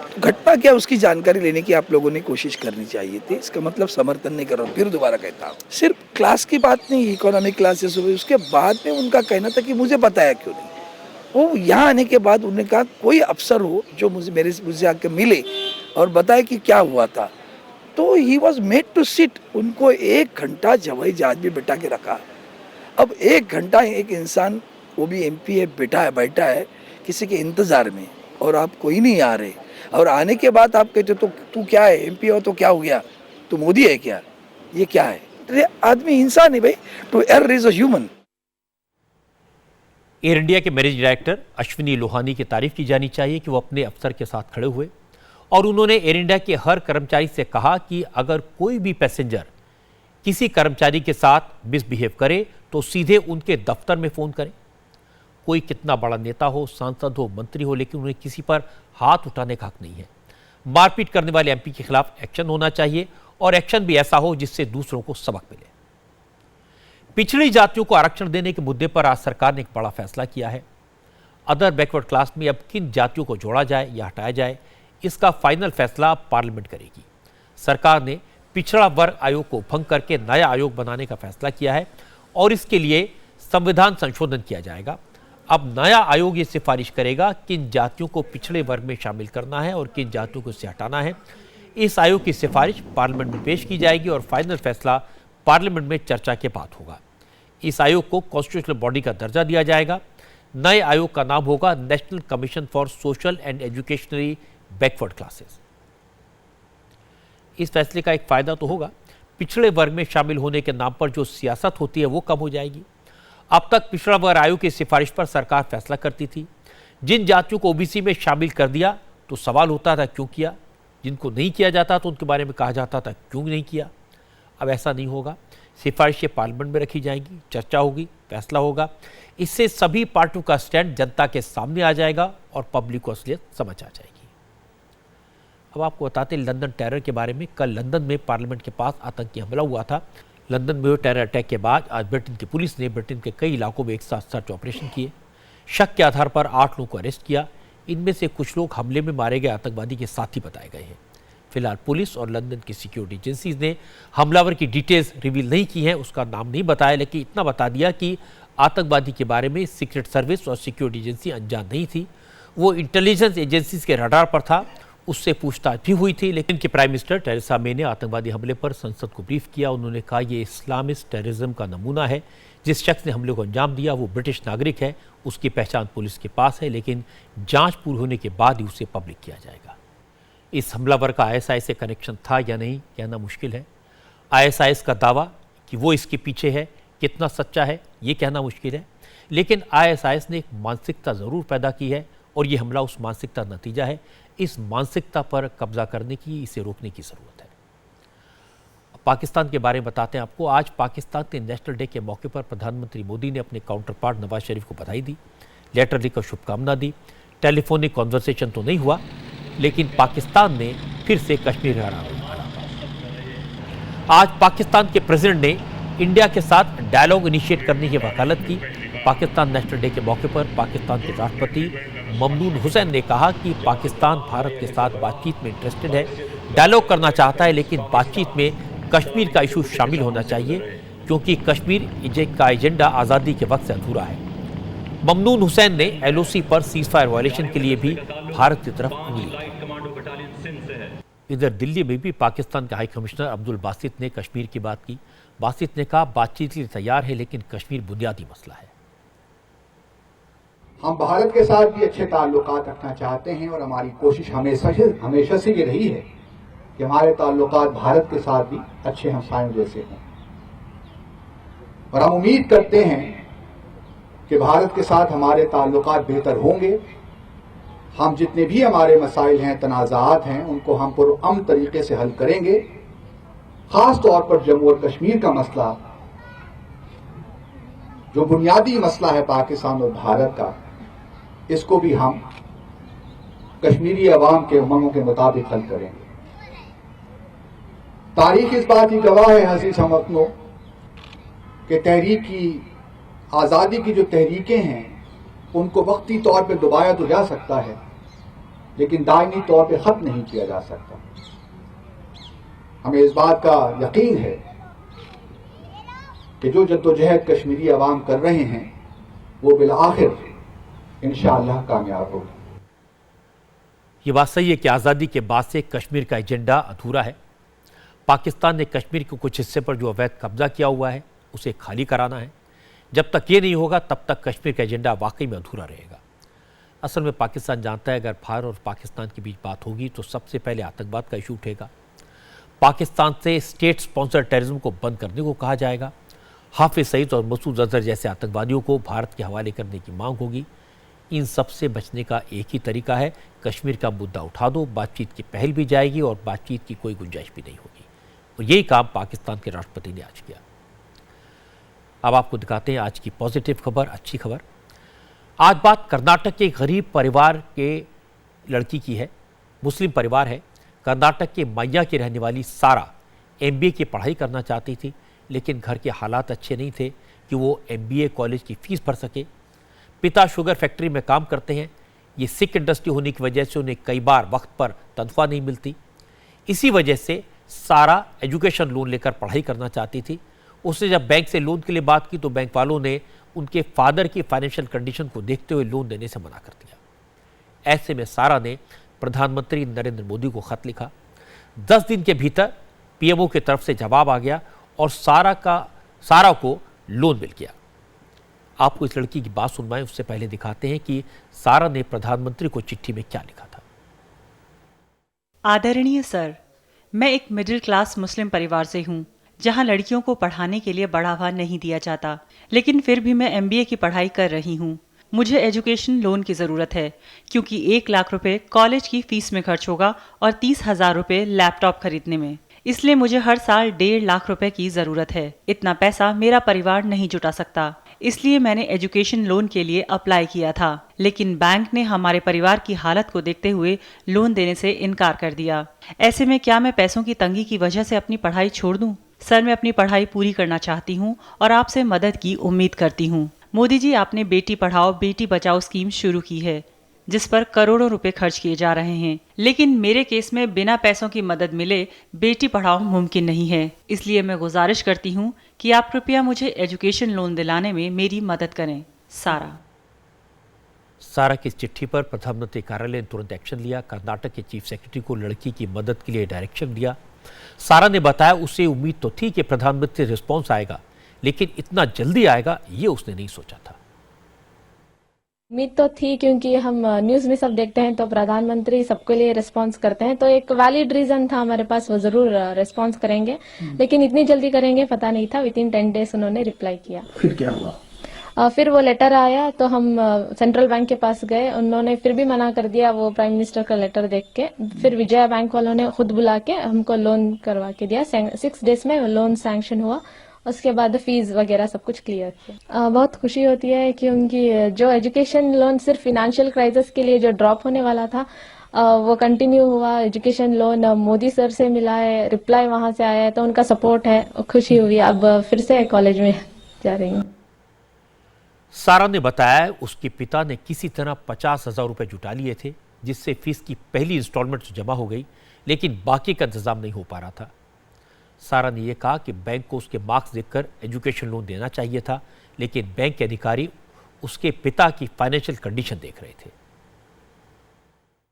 तो घटना क्या, उसकी जानकारी लेने की आप लोगों ने कोशिश करनी चाहिए थी। इसका मतलब समर्थन नहीं कर रहा हूँ। फिर दोबारा कहता हूँ, सिर्फ क्लास की बात नहीं, इकोनॉमिक क्लासेस हुई, उसके बाद में उनका कहना था कि मुझे बताया क्यों नहीं। वो यहाँ आने के बाद उन्होंने कहा कोई अफसर हो जो मुझे आके मिले और बताए कि क्या हुआ था, तो he was made to sit. उनको 1 घंटा हवाई जहाज में बिठा के रखा। अब 1 घंटा एक इंसान, वो भी MP है, बैठा है किसी के इंतजार में, और आप कोई नहीं आ रहे, और आने के बाद आप कहते तो तू क्या है, MP हो तो क्या हो गया, तू मोदी है क्या, ये क्या है? तो आदमी इंसान है भाई, to error is a human. Air India के मैनेजिंग डायरेक्टर अश्विनी लोहानी की तारीफ की जानी चाहिए कि वो अपने अफसर के साथ खड़े हुए, और उन्होंने एयर इंडिया के हर कर्मचारी से कहा कि अगर कोई भी पैसेंजर किसी कर्मचारी के साथ मिसबिहेव करे तो सीधे उनके दफ्तर में फोन करें। कोई कितना बड़ा नेता हो, सांसद हो, मंत्री हो, लेकिन उन्हें किसी पर हाथ उठाने का हक नहीं है। मारपीट करने वाले MP के खिलाफ एक्शन होना चाहिए, और एक्शन भी ऐसा हो जिससे दूसरों को सबक मिले। पिछड़ी जातियों को आरक्षण देने के मुद्दे पर आज सरकार ने एक बड़ा फैसला किया है। अदर बैकवर्ड क्लास में अब किन जातियों को जोड़ा जाए या हटाया जाए, इसका फाइनल फैसला पार्लियामेंट करेगी। सरकार ने पिछड़ा वर्ग आयोग को भंग करके नया आयोग बनाने का फैसला किया है, और इसके लिए संविधान संशोधन किया जाएगा। अब नया आयोग ये सिफारिश करेगा किन जातियों को पिछड़े वर्ग में शामिल करना है और किन जातियों को इससे हटाना है। इस आयोग की सिफारिश पार्लियामेंट में पेश की जाएगी और फाइनल फैसला पार्लियामेंट में चर्चा के बाद होगा। इस आयोग को कॉन्स्टिट्यूशनल बॉडी का दर्जा दिया जाएगा। नए आयोग का नाम होगा national commission for social and educationally backward classes. इस फैसले का एक फायदा तो होगा, पिछड़े वर्ग में शामिल होने के नाम पर जो सियासत होती है वो कम हो जाएगी। अब तक पिछड़ा वर्ग आयोग की सिफारिश पर सरकार फैसला करती थी। जिन जातियों को ओबीसी में शामिल कर दिया तो सवाल होता था क्यों किया, जिनको नहीं किया जाता तो उनके बारे में कहा जाता था क्यों नहीं किया। अब ऐसा नहीं होगा। सिफारिशें पार्लियामेंट में रखी जाएंगी, चर्चा होगी, फैसला होगा। इससे सभी पार्टियों का स्टैंड जनता के सामने आ जाएगा और पब्लिक को असलियत समझ आ जाएगी। अब आपको बताते हैं लंदन टेरर के बारे में। कल लंदन में पार्लियामेंट के पास आतंकी हमला हुआ था। लंदन में हुए टेरर अटैक के बाद आज ब्रिटेन की पुलिस ने ब्रिटेन के कई इलाकों में एक साथ सर्च ऑपरेशन किए। शक के आधार पर 8 लोगों को अरेस्ट किया। इनमें से कुछ लोग हमले में मारे गए आतंकवादी के साथी बताए गए हैं। फिलहाल पुलिस और लंदन की सिक्योरिटी एजेंसीज ने हमलावर की डिटेल्स रिवील नहीं की हैं, उसका नाम नहीं बताया, लेकिन इतना बता दिया कि आतंकवादी के बारे में सीक्रेट सर्विस और सिक्योरिटी एजेंसी अनजान नहीं थी। वो इंटेलिजेंस एजेंसीज के रडार पर था, उससे पूछताछ भी हुई थी। लेकिन कि प्राइम मिनिस्टर टेरेसा मे ने आतंकवादी हमले पर संसद को ब्रीफ किया। उन्होंने कहा ये इस्लामिस्ट टेररिज्म का नमूना है। जिस शख्स ने हमले को अंजाम दिया वो ब्रिटिश नागरिक है, उसकी पहचान पुलिस के पास है, लेकिन जांच पूरी होने के बाद ही उसे पब्लिक किया जाएगा। इस हमलावर का आईएसआई से कनेक्शन था या नहीं कहना मुश्किल है। आईएसआई का दावा कि वो इसके पीछे है कितना सच्चा है ये कहना मुश्किल है, लेकिन आईएसआई ने एक मानसिकता ज़रूर पैदा की है और ये हमला उस मानसिकता का नतीजा है। इस मानसिकता पर कब्जा करने की, इसे रोकने की ज़रूरत है। पाकिस्तान के बारे में बताते हैं आपको। आज पाकिस्तान के नेशनल डे के मौके पर प्रधानमंत्री मोदी ने अपने काउंटर पार्ट नवाज शरीफ को बधाई दी, लेटर लिखकर शुभकामना दी। टेलीफोनिक कॉन्वर्सेशन तो नहीं हुआ, लेकिन पाकिस्तान ने फिर से कश्मीर का नाम लिया। आज पाकिस्तान के प्रेसिडेंट ने इंडिया के साथ डायलॉग इनिशिएट करने की वकालत की। पाकिस्तान नेशनल डे के मौके पर पाकिस्तान के राष्ट्रपति ममनून हुसैन ने कहा कि पाकिस्तान भारत के साथ बातचीत में इंटरेस्टेड है, डायलॉग करना चाहता है, लेकिन बातचीत में कश्मीर का इशू शामिल होना चाहिए क्योंकि कश्मीर का एजेंडा आज़ादी के वक्त से अधूरा है। ममनून हुसैन ने एलओसी पर सीजफायर वायलेशन के लिए भी भारत की तरफ उंगली उठाई। इधर दिल्ली में भी पाकिस्तान के हाई कमिश्नर अब्दुल बासित ने कश्मीर की बात की। बासित ने कहा बातचीत के लिए तैयार है, लेकिन कश्मीर बुनियादी मसला है। हम भारत के साथ भी अच्छे ताल्लुकात रखना चाहते हैं और हमारी कोशिश हमेशा से ये रही है कि हमारे ताल्लुकात भारत के साथ भी अच्छे हमसायों जैसे हों। और हम उम्मीद करते हैं कि भारत के साथ हमारे ताल्लुकात बेहतर होंगे। हम जितने भी हमारे मसाइल हैं, तनाज़ात हैं, उनको हम पुरअमन तरीके से हल करेंगे। खास तौर पर जम्मू और कश्मीर का मसला, जो बुनियादी मसला है पाकिस्तान और भारत का, इसको भी हम कश्मीरी अवाम के उमंगों के मुताबिक हल करेंगे। तारीख इस बात की गवाह है अज़ीज़ हमवतनों कि तहरीक की आज़ादी की जो तहरीकें हैं उनको वक्ती तौर पर दबाया तो जा सकता है, लेकिन दायमी तौर पर खत्म नहीं किया जा सकता। हमें इस बात का यकीन है कि जो जद्दोजहद कश्मीरी अवाम कर रहे हैं वो बिलआखिर इंशाअल्लाह कामयाब होगी। ये बात सही है कि आज़ादी के बाद से कश्मीर का एजेंडा अधूरा है। पाकिस्तान ने कश्मीर के कुछ हिस्से पर जो अवैध कब्जा किया हुआ है उसे खाली कराना है। जब तक ये नहीं होगा तब तक कश्मीर का एजेंडा वाकई में अधूरा रहेगा। असल में पाकिस्तान जानता है अगर भारत और पाकिस्तान के बीच बात होगी तो सबसे पहले आतंकवाद का इशू उठेगा। पाकिस्तान से स्टेट स्पॉन्सर टेररिज्म को बंद करने को कहा जाएगा। हाफिज सईद और मसूद अजहर जैसे आतंकवादियों को भारत के हवाले करने की मांग होगी। इन सब से बचने का एक ही तरीका है, कश्मीर का मुद्दा उठा दो, बातचीत की पहल भी जाएगी और बातचीत की कोई गुंजाइश भी नहीं होगी। और यही काम पाकिस्तान के राष्ट्रपति ने आज किया। अब आपको दिखाते हैं आज की पॉजिटिव खबर, अच्छी खबर। आज बात कर्नाटक के गरीब परिवार के लड़की की है। मुस्लिम परिवार है। कर्नाटक के मैया की रहने वाली सारा MBA की पढ़ाई करना चाहती थी, लेकिन घर के हालात अच्छे नहीं थे कि वो MBA कॉलेज की फ़ीस भर सके। पिता शुगर फैक्ट्री में काम करते हैं। ये सिख इंडस्ट्री होने की वजह से उन्हें कई बार वक्त पर तनख्वाह नहीं मिलती। इसी वजह से सारा एजुकेशन लोन लेकर पढ़ाई करना चाहती थी। उसने जब बैंक से लोन के लिए बात की तो बैंक वालों ने उनके फादर की फाइनेंशियल कंडीशन को देखते हुए लोन देने से मना कर दिया। ऐसे में सारा ने प्रधानमंत्री नरेंद्र मोदी को खत लिखा। 10 दिन के भीतर पीएमओ की तरफ से जवाब आ गया और सारा को लोन मिल गया। आपको इस लड़की की बात सुनवाएं, उससे पहले दिखाते हैं कि सारा ने प्रधानमंत्री को चिट्ठी में क्या लिखा था। आदरणीय सर, मैं एक मिडिल क्लास मुस्लिम परिवार से हूँ जहाँ लड़कियों को पढ़ाने के लिए बढ़ावा नहीं दिया जाता, लेकिन फिर भी मैं MBA की पढ़ाई कर रही हूँ। मुझे एजुकेशन लोन की ज़रूरत है क्योंकि 1 लाख रुपए कॉलेज की फीस में खर्च होगा और 30,000 रुपये लैपटॉप खरीदने में। इसलिए मुझे हर साल 1.5 लाख रुपए की ज़रूरत है। इतना पैसा मेरा परिवार नहीं जुटा सकता, इसलिए मैंने एजुकेशन लोन के लिए अप्लाई किया था, लेकिन बैंक ने हमारे परिवार की हालत को देखते हुए लोन देने से इनकार कर दिया। ऐसे में क्या मैं पैसों की तंगी की वजह से अपनी पढ़ाई छोड़ दूं? सर, मैं अपनी पढ़ाई पूरी करना चाहती हूं और आपसे मदद की उम्मीद करती हूं। मोदी जी, आपने बेटी पढ़ाओ बेटी बचाओ स्कीम शुरू की है, जिस पर करोड़ों रुपए खर्च किए जा रहे हैं, लेकिन मेरे केस में बिना पैसों की मदद मिले बेटी पढ़ाओ मुमकिन नहीं है। इसलिए मैं गुजारिश करती हूं कि आप कृपया मुझे एजुकेशन लोन दिलाने में मेरी मदद करें। सारा की चिट्ठी पर प्रधानमंत्री कार्यालय ने तुरंत एक्शन लिया। कर्नाटक के चीफ सेक्रेटरी को लड़की की मदद के लिए डायरेक्शन दिया। सारा ने बताया उसे उम्मीद तो थी कि प्रधानमंत्री रिस्पॉन्स आएगा, लेकिन इतना जल्दी आएगा ये उसने नहीं सोचा था। उम्मीद तो थी क्योंकि हम न्यूज में सब देखते हैं तो प्रधानमंत्री सबके लिए रिस्पांस करते हैं, तो एक वैलिड रीजन था हमारे पास, वो जरूर रिस्पांस करेंगे, लेकिन इतनी जल्दी करेंगे पता नहीं था। विद इन 10 डेज उन्होंने रिप्लाई किया। फिर क्या हुआ? फिर वो लेटर आया तो हम सेंट्रल बैंक के पास गए, उन्होंने फिर भी मना कर दिया वो प्राइम मिनिस्टर का लेटर देख के। फिर विजया बैंक वालों ने खुद बुला के हमको लोन करवा के दिया। 6 डेज में लोन सैंक्शन हुआ, उसके बाद फीस वगैरह सब कुछ क्लियर किया। बहुत खुशी होती है क्योंकि जो एजुकेशन लोन सिर्फ फाइनेंशियल क्राइसिस के लिए जो ड्रॉप होने वाला था वो कंटिन्यू हुआ। एजुकेशन लोन मोदी सर से मिला है, रिप्लाई वहां से आया है, तो उनका सपोर्ट है, खुशी हुई। अब फिर से कॉलेज में जा रही हूँ। सारा ने बताया उसके पिता ने किसी तरह 50,000 रुपए जुटा लिए थे, जिससे फीस की पहली इंस्टॉलमेंट जमा हो गई, लेकिन बाकी का इंतजाम नहीं हो पा रहा था। सारा ने यह कहा कि बैंक को उसके मार्क्स देखकर एजुकेशन लोन देना चाहिए था, लेकिन बैंक के अधिकारी उसके पिता की फाइनेंशियल कंडीशन देख रहे थे।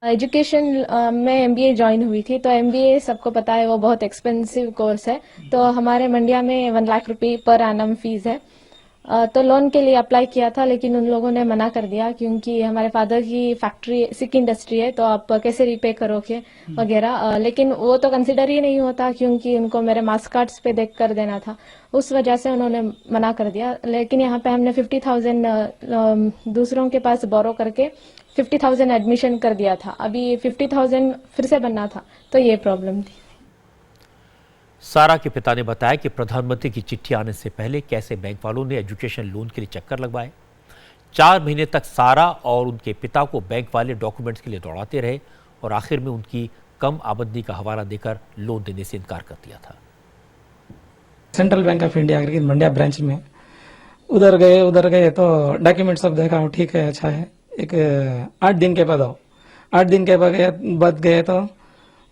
एजुकेशन में MBA ज्वाइन हुई थी, तो MBA सबको पता है वो बहुत एक्सपेंसिव कोर्स है, तो हमारे मंडिया में 1 लाख रुपए पर एनम फीस है। तो लोन के लिए अप्लाई किया था, लेकिन उन लोगों ने मना कर दिया क्योंकि हमारे फादर की फैक्ट्री सिक इंडस्ट्री है, तो आप कैसे रीपे करोगे वगैरह। लेकिन वो तो कंसिडर ही नहीं होता क्योंकि उनको मेरे मार्क्स कार्ड्स पे देख कर देना था, उस वजह से उन्होंने मना कर दिया। लेकिन यहाँ पे हमने 50,000 दूसरों के पास बोरो करके 50,000 एडमिशन कर दिया था। अभी 50,000 फिर से बनना था, तो ये प्रॉब्लम थी। सारा के पिता ने बताया कि प्रधानमंत्री की चिट्ठी आने से पहले कैसे बैंक वालों ने एजुकेशन लोन के लिए चक्कर लगवाए। 4 महीने तक सारा और उनके पिता को बैंक वाले डॉक्यूमेंट्स के लिए दौड़ाते रहे और आखिर में उनकी कम आमदनी का हवाला देकर लोन देने से इनकार कर दिया था। सेंट्रल बैंक ऑफ इंडिया के मंडिया ब्रांच में उधर गए तो डॉक्यूमेंट सब देखा, ठीक है, अच्छा है। एक 8 दिन के बाद 8 दिन के बाद गए तो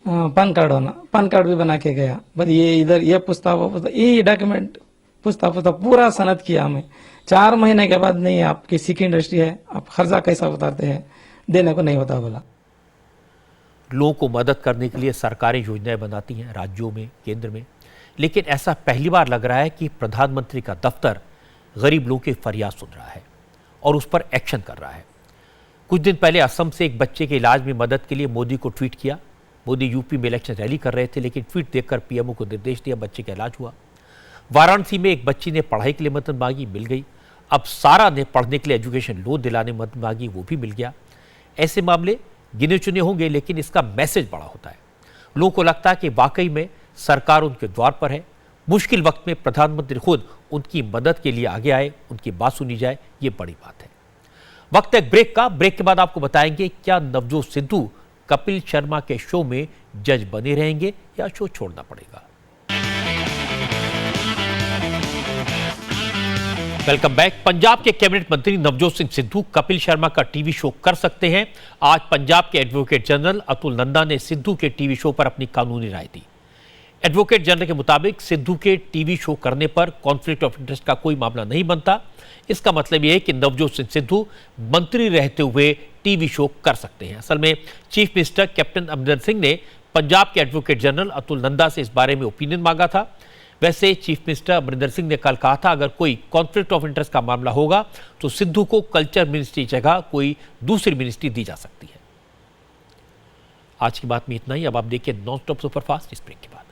पैन कार्ड भी बना के गया। बस ये इधर ये पूछता ये डॉक्यूमेंट पूछता पूरा सनद किया हमें। 4 महीने के बाद नहीं, आपकी सिक इंडस्ट्री है, आप खर्चा कैसा उतारते हैं, देने को नहीं होता बोला। लोगों को मदद करने के लिए सरकारें योजनाएं बनाती हैं राज्यों में, केंद्र में, लेकिन ऐसा पहली बार लग रहा है कि प्रधानमंत्री का दफ्तर गरीब लोगों की फरियाद सुन रहा है और उस पर एक्शन कर रहा है। कुछ दिन पहले असम से एक बच्चे के इलाज में मदद के लिए मोदी को ट्वीट किया। मोदी यूपी में इलेक्शन रैली कर रहे थे, लेकिन ट्वीट देखकर पीएमओ को निर्देश दिया, बच्चे का इलाज हुआ। वाराणसी में एक बच्ची ने पढ़ाई के लिए मदद मांगी, मिल गई। अब सारा ने पढ़ने के लिए एजुकेशन लोन दिलाने मदद मांगी, वो भी मिल गया। ऐसे मामले गिने चुने होंगे, लेकिन इसका मैसेज बड़ा होता है। लोगों को लगता है कि वाकई में सरकार उनके द्वार पर है। मुश्किल वक्त में प्रधानमंत्री खुद उनकी मदद के लिए आगे आए, उनकी बात सुनी जाए, ये बड़ी बात है। वक्त है ब्रेक का। ब्रेक के बाद आपको बताएंगे क्या नवजोत सिद्धू कपिल शर्मा के शो में जज बने रहेंगे या शो छोड़ना पड़ेगा। Welcome back. पंजाब के कैबिनेट मंत्री नवजोत सिंह सिद्धू कपिल शर्मा का टीवी शो कर सकते हैं। आज पंजाब के एडवोकेट जनरल अतुल नंदा ने सिद्धू के टीवी शो पर अपनी कानूनी राय दी। एडवोकेट जनरल के मुताबिक सिद्धू के टीवी शो करने पर कॉन्फ्लिक्ट ऑफ इंटरेस्ट का कोई मामला नहीं बनता। इसका मतलब यह है कि नवजोत सिंह सिद्धू मंत्री रहते हुए टीवी शो कर सकते हैं। असल में chief minister captain Amarinder Singh ने पंजाब के एडवोकेट जनरल अतुल नंदा से इस बारे में ओपिनियन मांगा था। वैसे चीफ मिनिस्टर अमरिंदर सिंह ने कल कहा था अगर कोई कॉन्फ्लिक्ट ऑफ इंटरेस्ट का मामला होगा तो सिद्धू को कल्चर मिनिस्ट्री जगह कोई दूसरी मिनिस्ट्री दी जा सकती है। आज की बात में इतना ही। अब आप देखिए नॉन स्टॉप सुपरफास्ट इस ब्रेक के बाद।